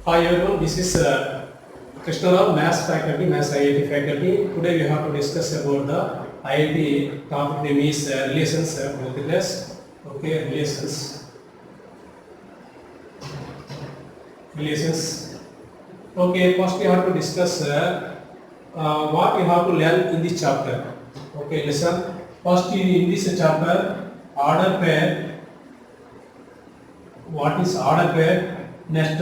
Hi everyone, this is Krishna Rao, Maths faculty, Maths IIT faculty. Today we have to discuss about the IIT topic name is relations multiples. Okay, relations. Okay, first we have to discuss what we have to learn in this chapter. Okay, listen. First in this chapter, order pair. What is order pair? Next.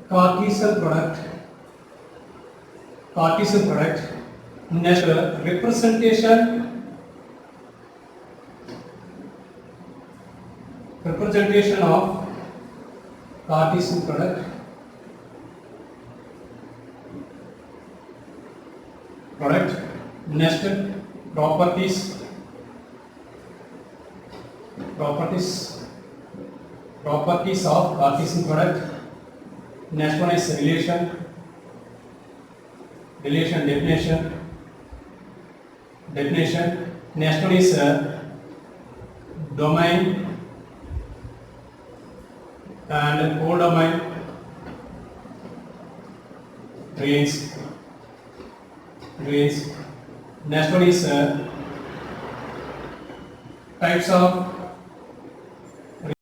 Cartesian product, next representation of Cartesian product, next properties of Cartesian product. Next one is relation definition. Next one is domain and codomain range. Next one is types of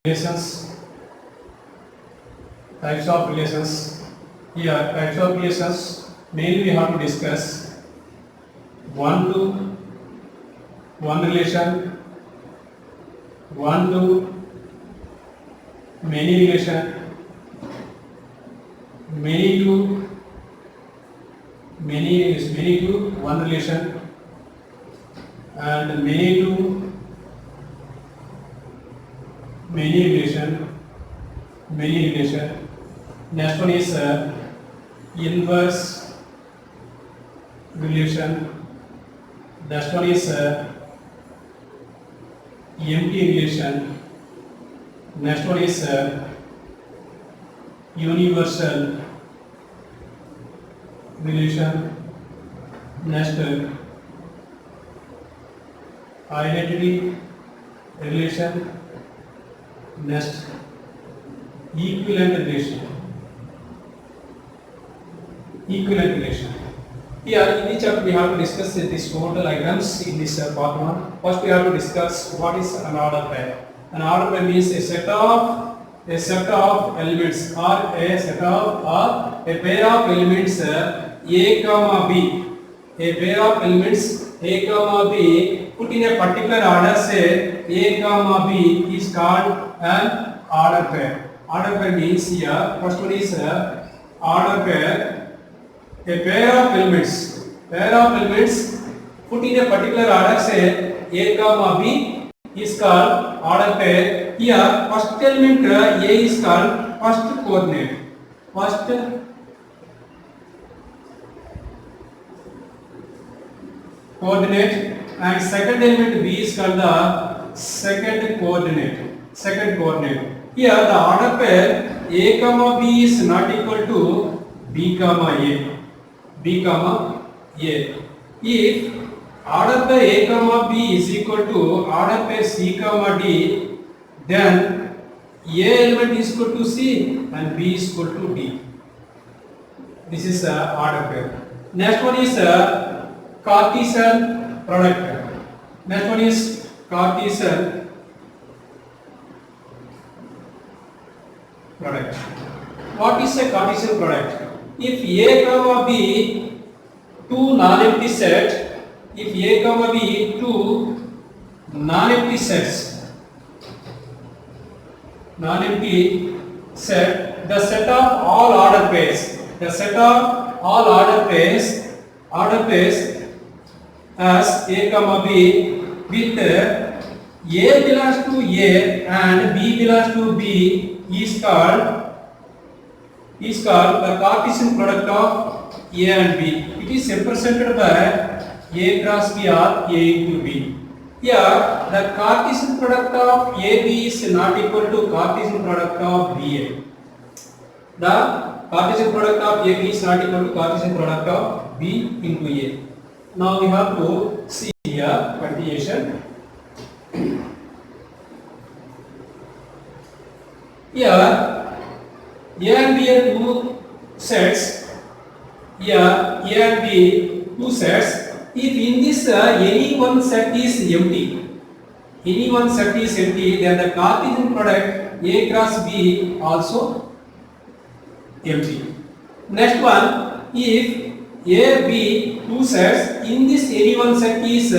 relations. Here, types of relations mainly we have to discuss one to one relation, one to many relation, many to one relation, and many to many relation. Next one is inverse relation. Next one is empty relation. Next one is universal relation. Next identity relation. Next equivalent relation. Here in each chapter we have to discuss these total items in this part 1. First we have to discuss what is an order pair. An order pair means a set of elements or a pair of elements A comma B. A pair of elements A comma B put in a particular order, say A comma B, is called an order pair. Order pair means here first one is order pair. A pair of elements put in a particular order, say A comma B, is called order pair. Here first element A is called first coordinate. And second element B is called the second coordinate. Here the order pair A comma B is not equal to B comma A. If order pair A comma B is equal to order pair C comma D, then A element is equal to C and B is equal to D. This is order pair. Next one is Cartesian product. What is a Cartesian product? If A comma B two non-empty set, the set of all order pairs, as A comma B with A belongs to A and B belongs to B is called the Cartesian product of A and B. It is represented by A cross B or A into B. Here the Cartesian product of AB is not equal to Cartesian product of BA. The Cartesian product of AB is not equal to Cartesian product of B into A. Now we have to see here continuation. Here A and B are two sets. Here A and B two sets. If in this any one set is empty, any one set is empty, then the Cartesian product A cross B also empty. Next one, if A, B two sets, in this any one set is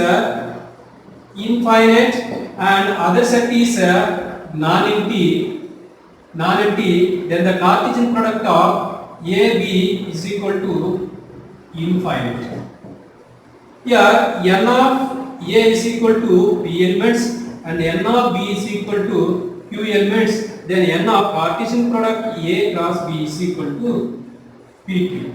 infinite and other set is non-empty, then the Cartesian product of A, B is equal to infinite. Here n of A is equal to P elements and n of B is equal to Q elements, then n of Cartesian product A cross B is equal to PQ.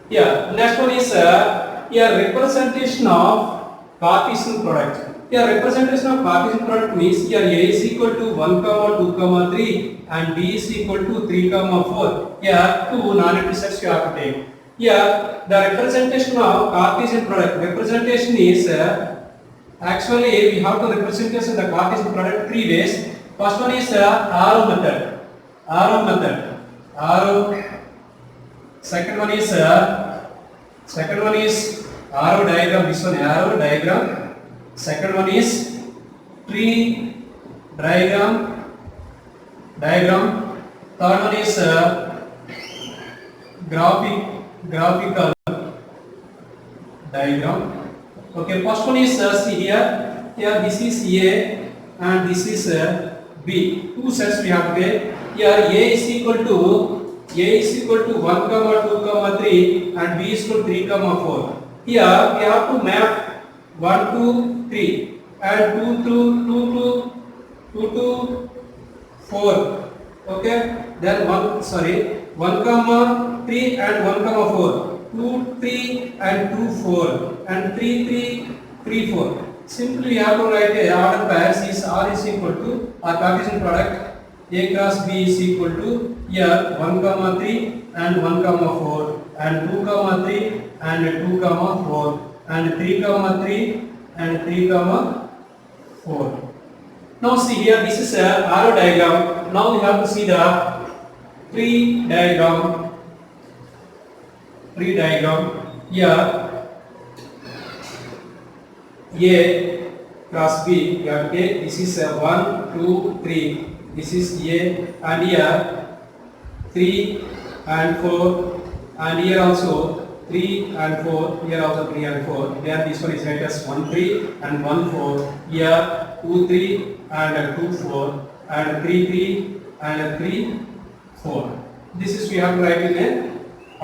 Yeah, next one is here representation of Cartesian product. Here representation of Cartesian product means here A is equal to 1, 2, 3 and B is equal to 3, 4. Here two non-empty sets you have to take. Here the representation of Cartesian product, representation is actually we have to represent the Cartesian product three ways. First one is arrow method. Second one is arrow diagram. This one arrow diagram. Second one is tree diagram. Third one is graphical diagram. Okay, first one is see here this is A and this is B. Two sets we have to take. Here A is equal to 1, 2, 3 and B is equal to 3, 4. Here we have to map 1, 2, 3 and 2 to 4. Okay, then 1, 3 and 1, 4. 2, 3 and 2, 4 and 3, 3, 4. Simply we have to write a order pairs is R is equal to our Cartesian product A cross B is equal to here 1, 3 and 1, 4 and 2, 3 and 2, 4 and 3, 3 and 3, 4. Now see here this is a arrow diagram. Now we have to see the tree diagram. Here A cross B you have to take. This is 1, 2, 3. This is A and here 3 and 4 and here also 3 and 4. Here also 3 and 4. Then this one is written as 1, 3 and 1, 4. Here 2, 3 and 2, 4 and 3, 3 and 3, 4. This is we have to write in a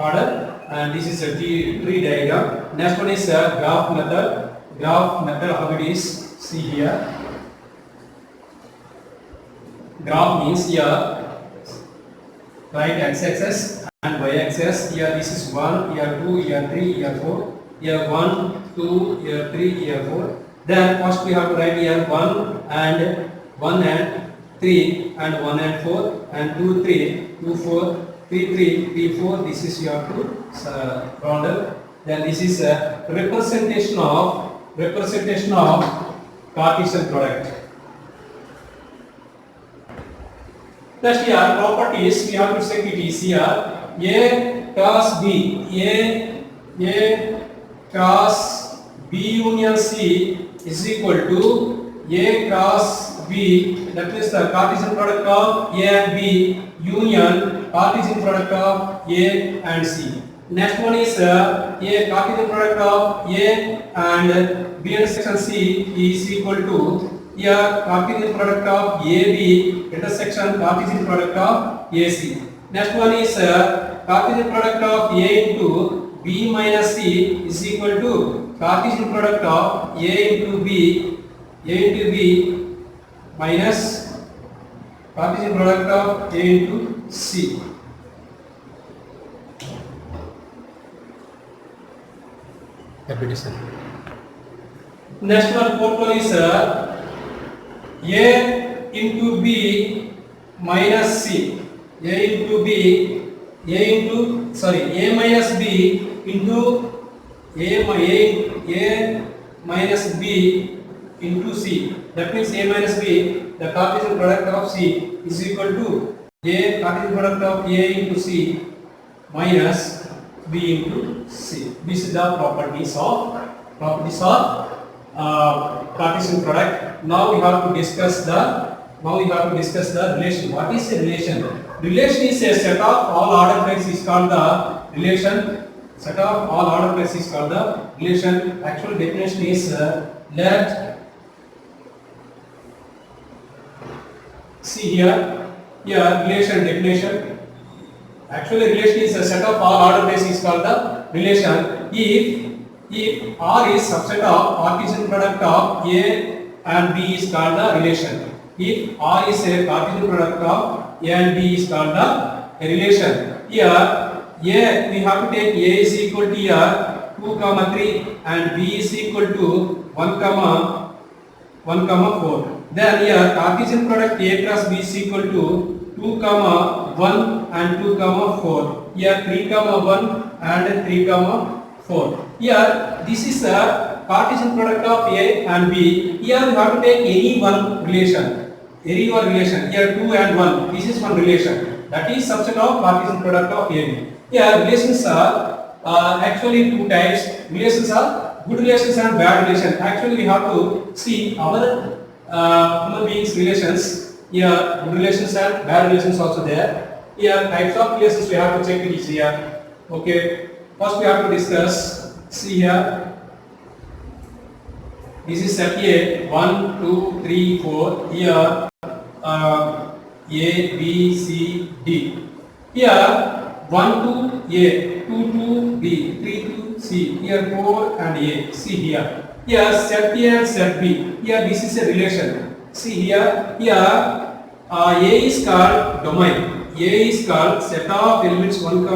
order. And this is a tree diagram. Next one is a graph method. How it is? See here. Graph means here right x-axis and y-axis. Here this is 1, here 2, here 3, here 4. Here 1, 2, here 3, here 4. Then first we have to write here 1 and 3 and 1 and 4 and 2, 3, 2, 4. 3, 3, 4. This is you have to round up. Then this is a representation of Cartesian product. Next here properties we have to check it is here A cross B. A cross B union C is equal to A cross B. That is the Cartesian product of A and B union Cartesian product of A and C. Next one is A Cartesian product of A and B intersection C is equal to here Cartesian product of AB intersection Cartesian product of AC. Next one is Cartesian product of A into B minus C is equal to Cartesian product of A into B minus Cartesian product of A into C. Repetition. Next one, fourth one is A into B minus C. A minus B into A minus B into C. That means A minus B, the Cartesian product of C is equal to A Cartesian product of A into C minus B into C. This is the properties of Cartesian product. Now we have to discuss the relation. What is a relation? Relation is a set of all order pairs is called the relation. Set of all order pairs is called the relation. Actual definition is let see here relation definition. Actually relation is a set of all order pairs is called the relation. If R is subset of Cartesian product of A and B is called the relation. If R is a Cartesian product of A and B is called the relation. Here A, we have to take A is equal to here 2, 3 and B is equal to 1, 4. Then here Cartesian product A cross B is equal to 2, 1 and 2, 4. Here 3, 1 and 3, 4. Here this is a Cartesian product of A and B. Here we have to take any one relation. Here 2 and 1. This is one relation. That is subset of Cartesian product of A and B. Here relations are actually two types. Relations are good relations and bad relations. Actually we have to see our human beings relations. Here good relations and bad relations also there. Here types of relations we have to check it is here. Okay. First we have to discuss. See here. This is set A 1, 2, 3, 4. Here A, B, C, D. Here 1 to A, 2 to B, 3 to C. Here 4 and A. See here. Here set A and set B. Here this is a relation. See here. A is called domain. A is called set of elements 1, 2,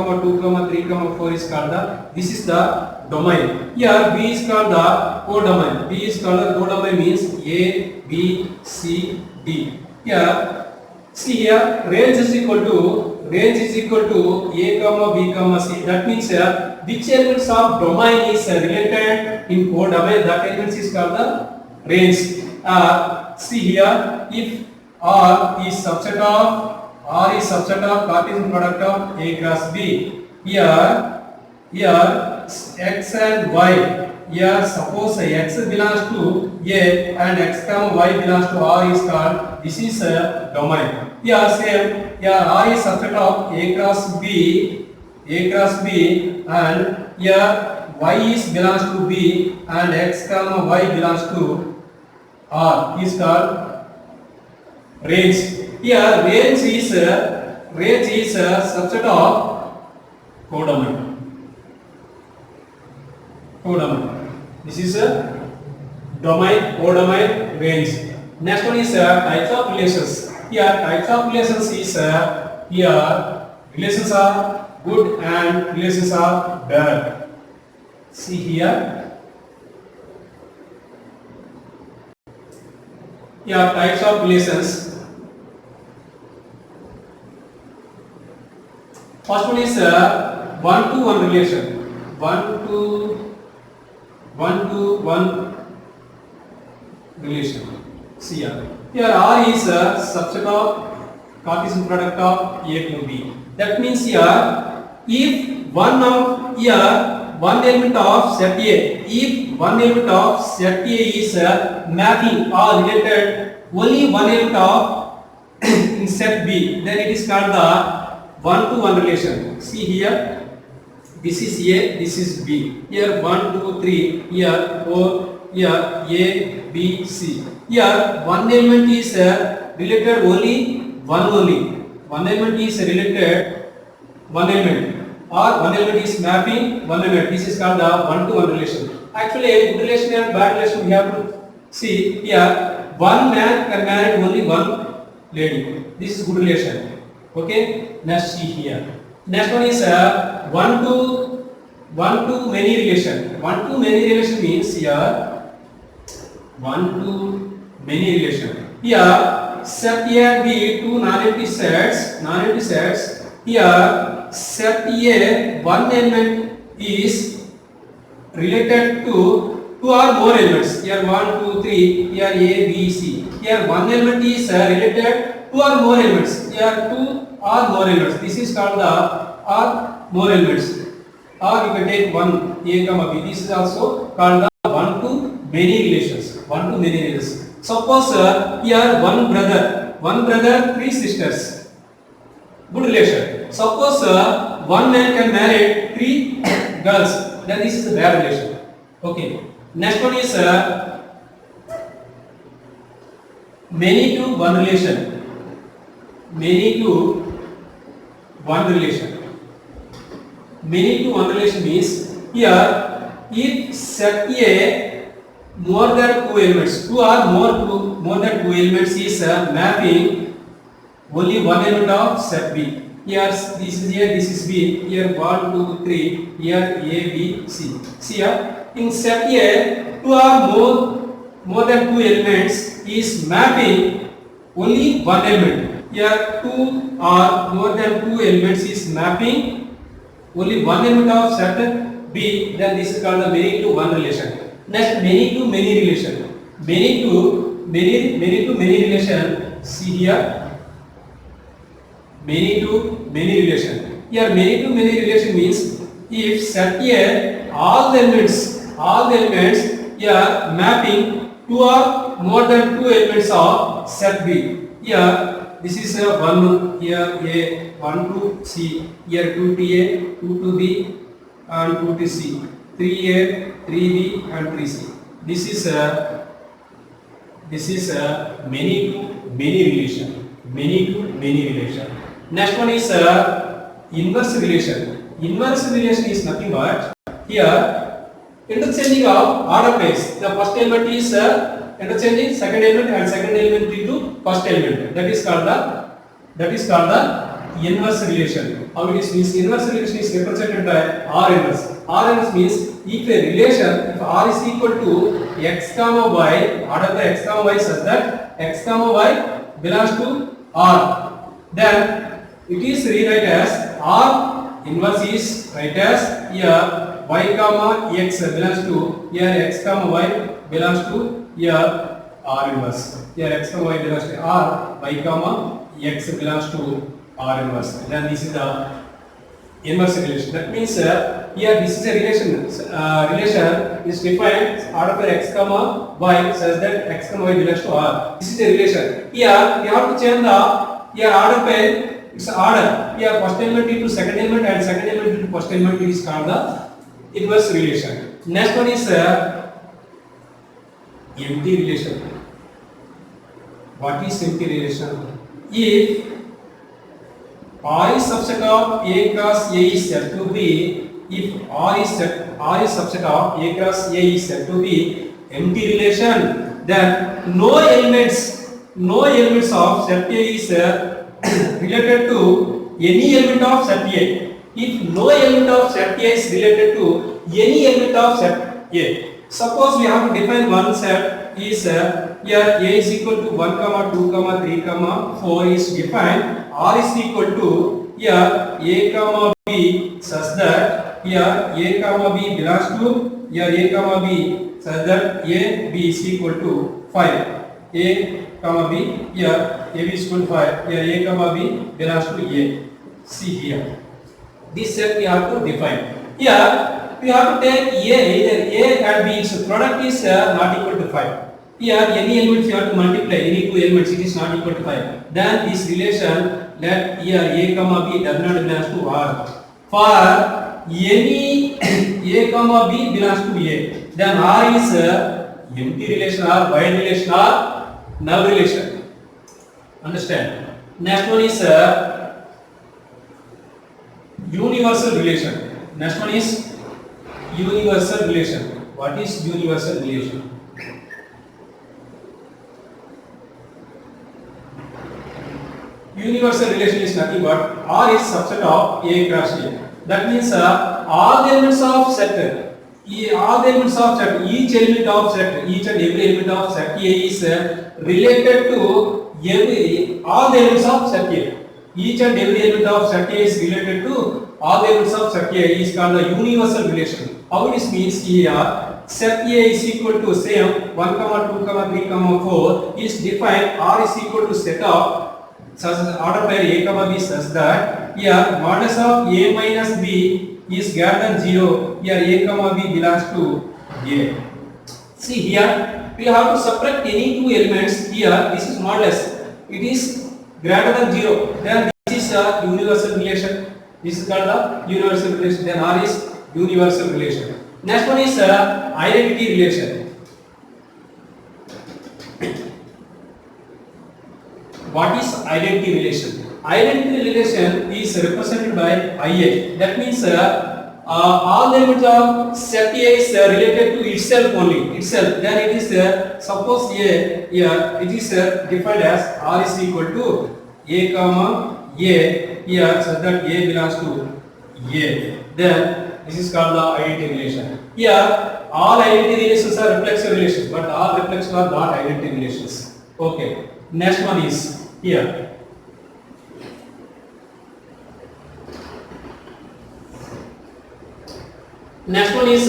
3, 4 is called this is the domain. Here B is called the codomain. B is called the codomain means A, B, C, D. Here see here range is equal to A, B, C. That means which elements of domain is related in codomain, that elements is called the range. See here if R is subset of Cartesian product of A cross B. Here X and Y. Here suppose X belongs to A and X comma Y belongs to R is called. This is a domain. Here same. Here R is subset of A cross B, and here Y is belongs to B and X comma Y belongs to R is called range. Here range is a subset of codomain. This is a domain, codomain, range. Next one is types of relations. Here types of relations is here relations are good and relations are bad. See here. Here types of relations. First one is 1-to-1 relation. 1-to-1 relation. See here. Here R is a subset of Cartesian product of A to B. That means here if one element of set A, if one element of set A is mapping or related only one element of in set B, then it is called the 1-to-1 relation. See here, this is A, this is B. Here 1, 2, 3. Here 4. Here A, B, C. Here one element is related only one only. One element is related one element, or one element is mapping one element. This is called the 1-to-1 relation. Actually, good relation and bad relation we have to see here. One man can marry only one lady. This is good relation. Okay, next see here. Next one is 1-to-many relation. 1-to-many relation means here 1-to-many relation. Here set A and B two non-empty sets. Here set A one element is related to two or more elements. Here 1, 2, 3. Here A, B, C. Here one element is related two or more elements. Here two or more elements. This is called the or more elements. Or you can take one A comma B. This is also called the one to many relations. One to many relations. Suppose here one brother, three sisters. Good relation. Suppose one man can marry three girls. Then this is a bad relation. Okay. Next one is many to one relation. Many to one relation. Many to one relation means here if set A more than two elements, two or more than two elements is mapping only one element of set B. Here this is A, this is B. Here 1, 2, 3. Here A, B, C. See here in set A, two or more than two elements is mapping only one element. Here two or more than two elements is mapping only one element of set B. Then this is called the many to one relation. Next, many to many relation. Many to many relation. See here. Many to many relation. Here many to many relation means if set A all the elements here mapping two or more than two elements of set B. Here this is 1 here A, 1 to C. Here 2 to A, 2 to B and 2 to C. 3A, 3B and 3C. This is many to many relation. Many to many relation. Next one is inverse relation. Inverse relation is nothing but here interchanging of order pairs. The first element is interchanging second element and second element into first element. That is called the inverse relation. How it is means inverse relation is represented by R inverse. R inverse means if a relation if R is equal to x comma y, order the x comma y such that x comma y belongs to R, then it is rewrite as R inverse is write as here y comma x belongs to here x comma y belongs to here R inverse. Here x comma y belongs to R, y comma x belongs to R inverse. Then this is the inverse relation. That means here this is a relation is defined order for x comma y such that x comma y belongs to R. This is a relation. Here we have to change the here order pair. It's order. Here first element into second element and second element into first element is called the inverse relation. Next one is empty relation. What is empty relation? If R is subset of A cross A is said to be, if R is subset of A cross A is said to be empty relation, then no elements of set A is related to any element of set A. If no element of set A is related to any element of set A, suppose we have to define one set is here A is equal to 1 comma 2 comma 3 comma 4 is defined. R is equal to here A comma B such that here A comma B belongs to here A comma B such that A B is equal to 5. A comma B here A B is equal to 5. Here A comma B belongs to A. See here. This set we have to define. Here we have to take either A and B. So product is not equal to 5. Here any elements you have to multiply any two elements, it is not equal to 5. Then this relation let here A comma B does not belongs to R. For any A comma B belongs to A, then R is empty relation or void relation or null relation. Understand? Next one is universal relation. Next one is universal relation. What is universal relation? Universal relation is nothing but R is subset of A cross A. That means all the elements of set, each element of set, each and every element of set A is related to all the elements of set A. Each and every element of set A is related to all the elements of set A is called the universal relation. How this means here set A is equal to same 1 comma 2 comma 3 comma 4 is defined. R is equal to set of such order pair A comma B such that here modulus of A minus B is greater than 0. Here A comma B belongs to A. See here we have to subtract any two elements. Here this is modulus, it is greater than 0, then this is a universal relation. This is called the universal relation. Then R is universal relation. Next one is identity relation. What is identity relation? Identity relation is represented by IA. That means all the elements of set A is related to itself only. Itself. Then it is suppose A here it is defined as R is equal to A comma A here such that A belongs to A. Then this is called the identity relation. Here all identity relations are reflexive relations, but all reflexive are not identity relations. Okay. Next one is here. Next one is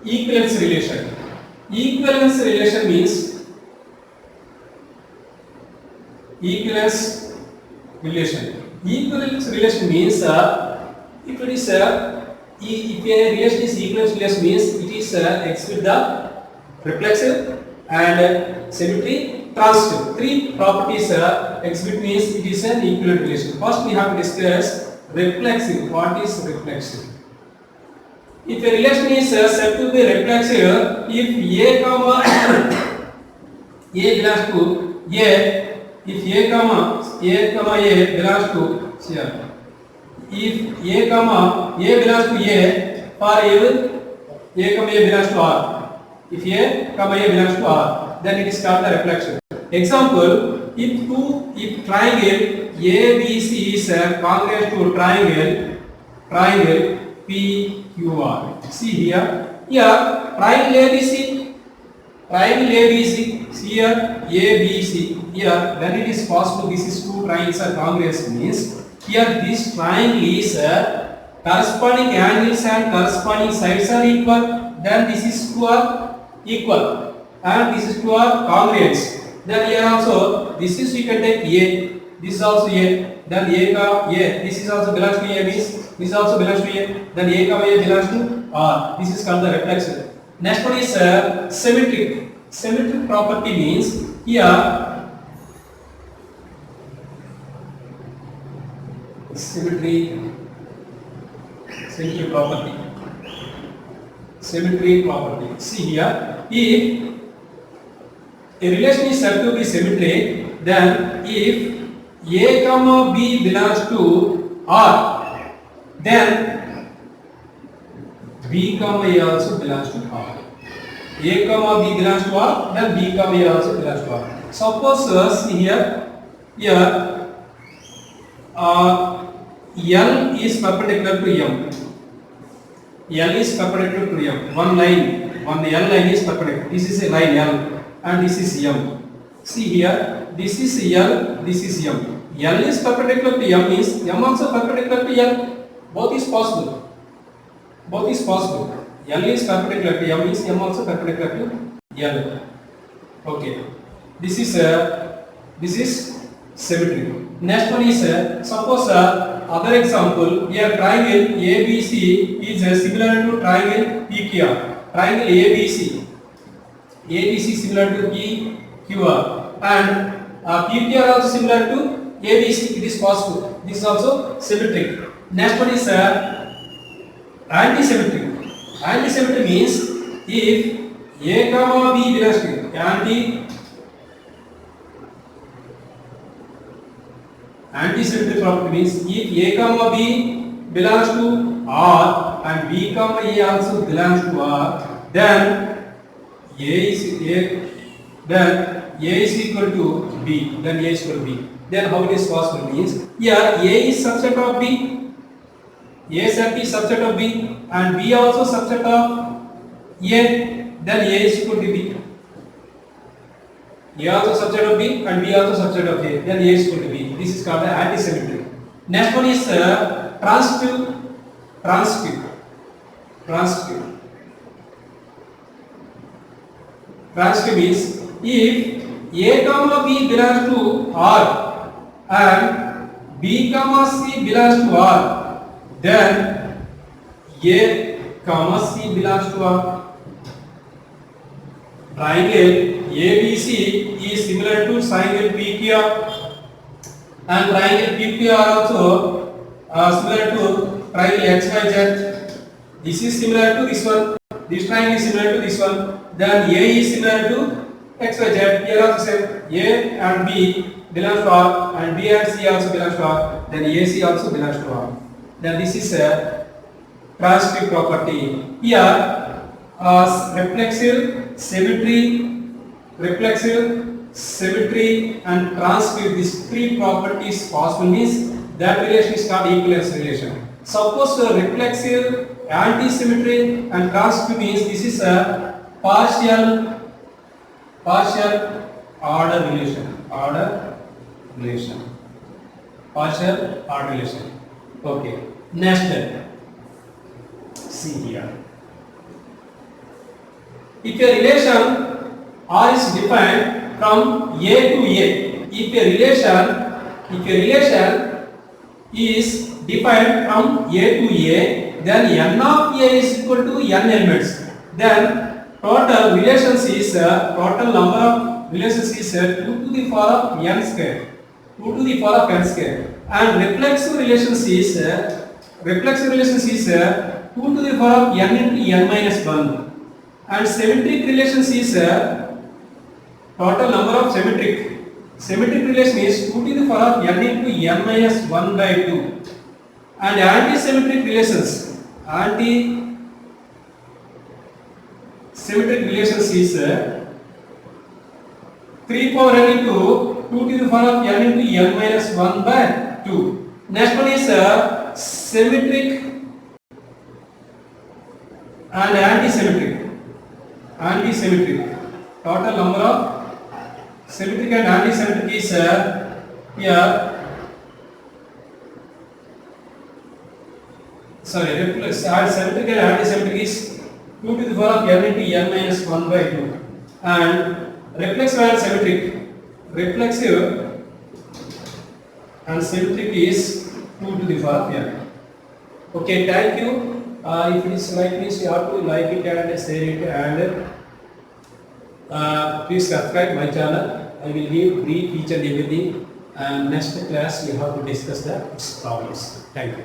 equivalence relation. Equivalence relation means equivalence relation. Equivalence relation means if it is if a relation is equivalence relation means it is exhibit the reflexive and symmetry, transitive. Three properties exhibit means it is an equivalent relation. First we have to discuss reflexive. What is reflexive? If a relation is said to be reflexive, if A comma A belongs to A, if A comma A belongs to here, if A comma A belongs to A, for A comma A belongs to R. If A comma A belongs to R, then it is called the reflexive. Example: if triangle ABC is congruent to triangle PQR. See here, triangle ABC, see here ABC. Here, when it is possible, this is two triangles are congruent means here this triangle is corresponding angles and corresponding sides are equal. Then this is two are equal and this is two are congruent. Then here also this is we can take A, this is also A, then A comma A, this is also belongs to A means this also belongs to A, then A comma A belongs to R. This is called the reflexive. Next one is symmetric. Symmetric property means here symmetry property. Symmetry property. See here, if a relation is said to be symmetric, then if A comma B belongs to R, then B comma A also belongs to R. A comma B belongs to R, then B comma A also belongs to R. Suppose see here L is perpendicular to M. L is perpendicular to M. One L line is perpendicular. This is a line L and this is M. See here, this is L, this is M. L is perpendicular to M means M also perpendicular to L. Both is possible. Both is possible. L is perpendicular to M means M also perpendicular to L. Okay. This is symmetry. Next one is suppose other example here triangle ABC is similar to triangle PQR. Triangle ABC similar to PQR and PQR also similar to ABC. It is possible. This is also symmetric. Next one is anti-symmetric. Anti-symmetry means if A comma B belongs to anti-symmetry property means if A comma B belongs to R and B comma A also belongs to R, then A is equal to B. Then A is equal to B. Then how it is possible means here A is subset of B. A set is subset of B and B also subset of A. Then A is equal to B. A also subset of B and B also subset of A. Then A is equal to B. This is called the anti-symmetry. Next one is transitive. Transitive means if A comma B belongs to R and B comma C belongs to R, then A comma C belongs to R. Triangle ABC is similar to triangle PQR, and triangle PQR also similar to triangle XYZ. This is similar to this one. This triangle is similar to this one. Then A is similar to XYZ. Here also same. A and B belongs to R, and B and C also belongs to R. Then AC also belongs to R. Then this is a transitive property. Here reflexive, symmetry and transitive, these three properties possible means that relation is called equivalence relation. Suppose reflexive, anti-symmetry and transitive means this is a partial order relation. Partial order relation. Okay. Next, see here. If a relation R is defined from A to A, if a relation is defined from A to A, then n of A is equal to n elements. Then total relations is total number of relations is 2 to the power of n square. 2 to the power of n square. And reflexive relations is 2 to the power of n into n minus 1. And symmetric relations is total number of symmetric relation is 2 to the power of n into n minus 1 by 2. And anti-symmetric relations is 3 power n into 2 to the power of n into n minus 1 by 2. Next one is symmetric and anti-symmetric. Total number of symmetric and anti-symmetric is here. Symmetric and anti-symmetric is 2 to the power of n into n minus 1 by 2. And reflexive and symmetric is 2 to the power of n. Okay, thank you. If it is like this, you have to like it and share it, and please subscribe my channel. I will give brief each and everything, and next class we have to discuss the problems. Thank you.